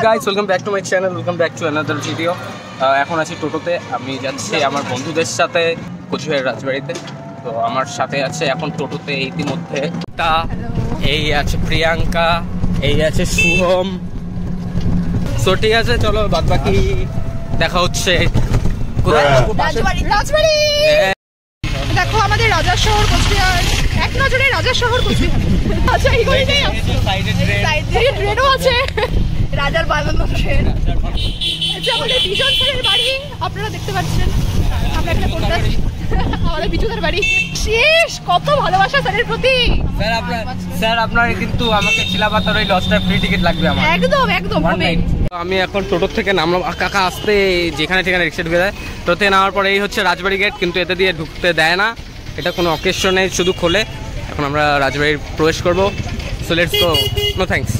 Guys, welcome back to my channel, welcome back to another video. এখন আছি টোটোতে, আমি যাচ্ছি আমার বন্ধুদের সাথে কোচবিহার রাজবাড়িতে। তো আমার সাথে আছে এখন টোটোতে ইতিমধ্যে তা এই আছে প্রিয়াঙ্কা, এই আছে শুভম। তো ঠিক আছে, চলো বাদ বাকি দেখা হচ্ছে রাজবাড়ি। দেখো আমাদের রাজার শহর কোচবিহার, এক নজরে রাজার শহর কোচবিহার। আচ্ছা এইগুলো নেই, সাইডে ট্রেনও আছে, রাজার বানানো ট্রেন। আচ্ছা আমাদের বিজন স্যারের বাড়ি আপনারা দেখতে পাচ্ছেন, আমরা এখানে পড়তে আসি। আমাদের বিজুদার বাড়ি। শেষ কত ভালোবাসা স্যারের প্রতি। স্যার আপনার কিন্তু আমাকে চিলাপাতার ওই লজটা ফ্রি টিকিট লাগবে আমার। একদম একদম হবে। আমি এখন টোটো থেকে নামলাম, কাকা আসতে যেখানে সেখানে রিক্সা ঢুকে দেয়। টোটোতে নামার পরে এই হচ্ছে রাজবাড়ি গেট, কিন্তু এতে দিয়ে ঢুকতে দেয় না, এটা কোনো অকেশনে শুধু খোলে। এখন আমরা রাজবাড়ির প্রবেশ করবো। So let's go. No thanks.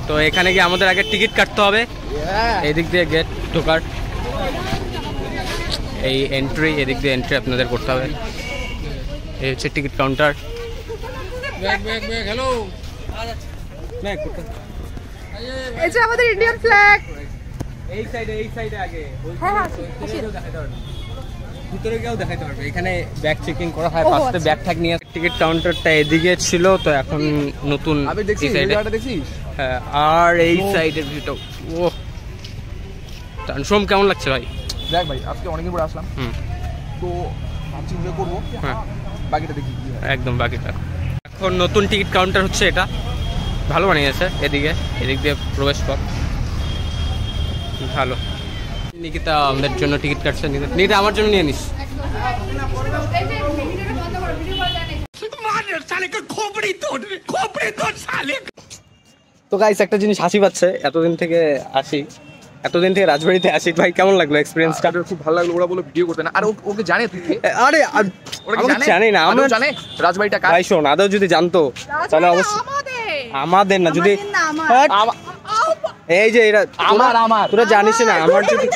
তো এখানে গিয়ে আমাদের আগে টিকিট কাটতে হবে, এই দিক দিয়ে গেট ঢোকার, এই এন্ট্রি, এদিক দিয়ে এন্ট্রি আপনাদের করতে হবে। এই হচ্ছে টিকিট কাউন্টার। হ্যালো, এই যে আমাদের ইন্ডিয়ান ফ্ল্যাগ। এই সাইডে আগে ভিতরে গিয়েও দেখাতে পারবে। এখানে ব্যাগ চেকিং করা হয়, ফার্স্টে ব্যাগ ট্যাগ নিয়ে। টিকিট কাউন্টারটা এদিকে ছিল, তো এখন নতুন এই সাইডে। হ্যাঁ, আর এই সাইডের ভিতর। ও সোম, কেমন লাগছে ভাই? দেখ ভাই, আজকে অনেকদিন পরে আসলাম, তো ভাবছি এনজয় করবো। হ্যাঁ, বাকিটা দেখি একদম বাকিটা। এখন নতুন টিকিট কাউন্টার হচ্ছে, এটা ভালো বানিয়েছে। এদিক দিয়ে প্রবেশ পথ ভালো। নিকিতা আমাদের জন্য টিকিট কাটছে। নিকিতা আমার জন্য নিয়ে নিস। তো গাইস, একটা জিনিস হাসি পাচ্ছে, এতদিন থেকে রাজবাড়িতে আসি। ভাই কেমন লাগলো এক্সপেরিয়েন্সটা? খুব ভালো লাগলো। ওরা বলে ভিডিও করতে না, আর ওকে জানে তুই? আরে জানি না, আমরা জানে রাজবাড়িটা কার। ভাই শোন, আদৌ যদি জানতো তাহলে অবশ্যই আমাদের না, যদি এই যে এরা আমার তোরা জানিস না, আমার যদি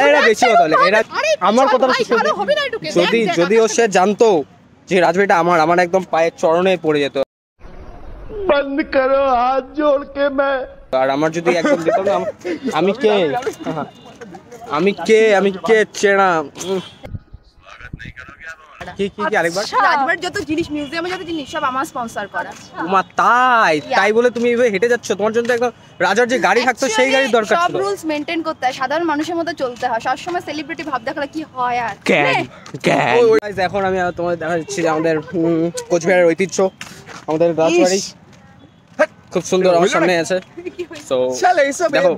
এরা বেশি কথা বলে, এরা আমার কথা যদি ও সে জানতো যে রাজবাড়িটা আমার একদম পায়ের চরণে পড়ে যেত। বন্ধ করো হাত জোড় কে। আর আমার যদি একদম দিত না, আমি কে চেনা। কি আরেকবার? রাজবাড়ির যত জিনিস, মিউজিয়ামে যত জিনিস সব আমার স্পন্সর করা। ওমা তাই বলে তুমি এভাবে হেঁটে যাচ্ছ? তোমার জন্য একদম রাজার যে গাড়ি থাকতো সেই গাড়ির দরকার ছিল। সব রুলস মেইনটেইন করতে হয়, সাধারণ মানুষের মতো চলতে হয়। সব সময় সেলিব্রিটি ভাব দেখালে কি হয়? আর গাইস, এখন আমি তোমাদের দেখা যাচ্ছি যে আমাদের কোচবিহারের ঐতিহ্য, আমাদের রাজবাড়ি খুব সুন্দর আমার সামনে আছে। তো দেখো,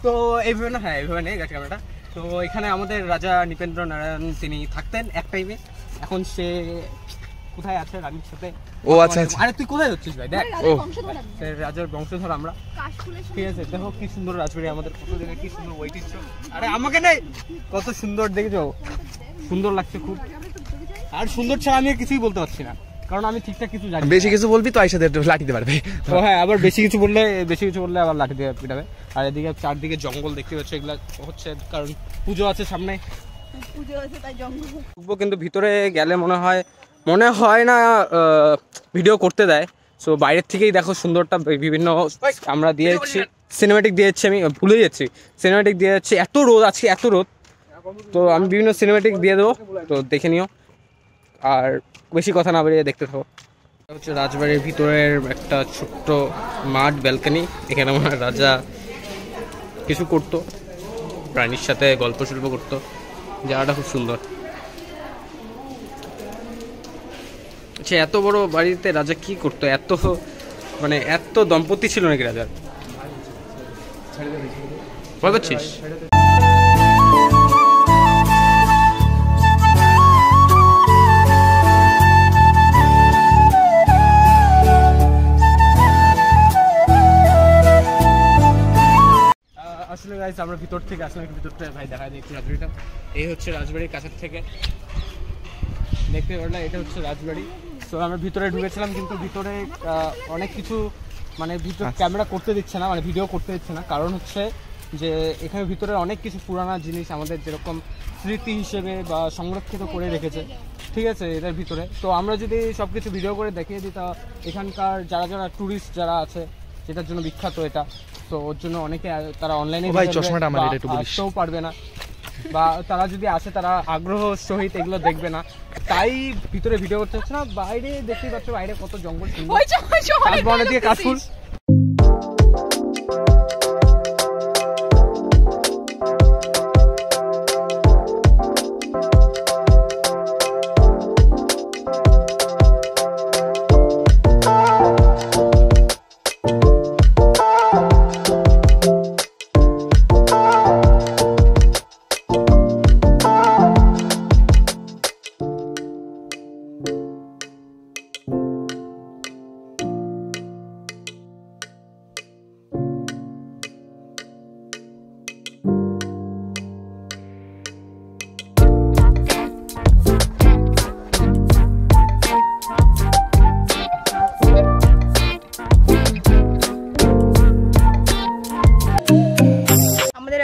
তো এইভাবে না, হ্যাঁ এইভাবে নেই গাছ ক্যামেরাটা। তো এখানে আমাদের রাজা নৃপেন্দ্র নারায়ণ তিনি থাকতেন এক টাইমে। এখন সে কোথায় আছে? রানীর সাথে। ও আচ্ছা। আরে তুই কোথায় যাচ্ছিস ভাই? দেখ, রাজার বংশধর আমরা, ঠিক আছে? দেখো কি সুন্দর রাজবাড়ি আমাদের, কত জায়গায় কি সুন্দর ঐতিহ্য। আরে আমাকে নেই, কত সুন্দর দেখেছো? সুন্দর লাগছে খুব। আর সুন্দর ছাড়া আমি কিছুই বলতে পারছি না, কারণ আমি ঠিকঠাক কিছু জানি। বেশি কিছু বলবি তো আইসাতে লাঠি দিতে পারবে। ও হ্যাঁ, আবার বেশি কিছু বললে আবার লাঠি দিয়ে পিটাবে। আর এদিকে চারদিকে জঙ্গল দেখতে পাচ্ছ, এগুলা হচ্ছে কারণ পুজো আছে সামনে, কিন্তু ভিতরে গেলে মনে হয় না ভিডিও করতে দেয়। সো বাইরের থেকেই দেখো সুন্দরটা, বিভিন্ন আমরা দিয়ে যাচ্ছি, সিনেমেটিক দিয়ে যাচ্ছি, আমি ভুলে যাচ্ছি, সিনেমেটিক দিয়ে যাচ্ছি। এত রোদ আছে, এত রোদ, তো আমি বিভিন্ন সিনেমেটিক দিয়ে দেবো, তো দেখে নিও। আর বেশি কথা না বেরিয়ে দেখতে থাকো। হচ্ছে রাজবাড়ির ভিতরের একটা ছোট্ট মাঠ, ব্যালকনি। এখানে আমার রাজা কিছু করতো, প্রাণীর সাথে গল্প করতো। জায়গাটা খুব সুন্দর। আচ্ছা, এত বড় বাড়িতে রাজা কি করতো? এত দম্পতি ছিল নাকি রাজার? ভয় পাচ্ছিস? আসলে গাইস আমরা ভিতর থেকে আসলাম, একটু ভিতরটা ভাই দেখা যায় একটু রাজবাড়িটা। এই হচ্ছে রাজবাড়ির কাছের থেকে দেখতে পারলাম এটা হচ্ছে রাজবাড়ি। তো আমরা ভিতরে ঢুকেছিলাম, কিন্তু ভিতরে অনেক কিছু মানে ভিতরে ক্যামেরা করতে দিচ্ছে না, মানে ভিডিও করতে দিচ্ছে না। কারণ হচ্ছে যে এখানে ভিতরে অনেক কিছু পুরানো জিনিস আমাদের যেরকম স্মৃতি হিসেবে বা সংরক্ষিত করে রেখেছে, ঠিক আছে, এটার ভিতরে। তো আমরা যদি সব কিছু ভিডিও করে দেখিয়ে দিই, তা এখানকার যারা যারা ট্যুরিস্ট যারা আছে, যেটার জন্য বিখ্যাত এটা, তো ওর জন্য অনেকে তারা অনলাইনে আসতেও পারবে না, বা তারা যদি আসে তারা আগ্রহ সহিত এগুলো দেখবে না, তাই ভিতরে ভিডিও করতে হচ্ছে না। বাইরে দেখতেই পাচ্ছ, বাইরে কত জঙ্গল সুন্দর, দিকে কাশফুল।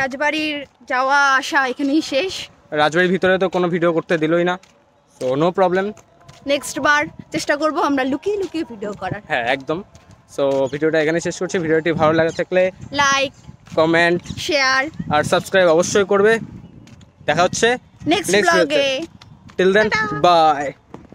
রাজবাড়ির যাওয়া আসা এখানেই শেষ। রাজবাড়ির ভিতরে তো কোনো ভিডিও করতে দিলই না, তো নো প্রবলেম। নেক্সট বার চেষ্টা করব আমরা লুকিয়ে লুকিয়ে ভিডিও করার। হ্যাঁ, একদম। সো ভিডিওটা এখানে শেষ করছি। ভিডিওটি ভালো লাগে থাকলে লাইক, কমেন্ট, শেয়ার আর সাবস্ক্রাইব অবশ্যই করবে। দেখা হচ্ছে নেক্সট ব্লগে। Till then, by.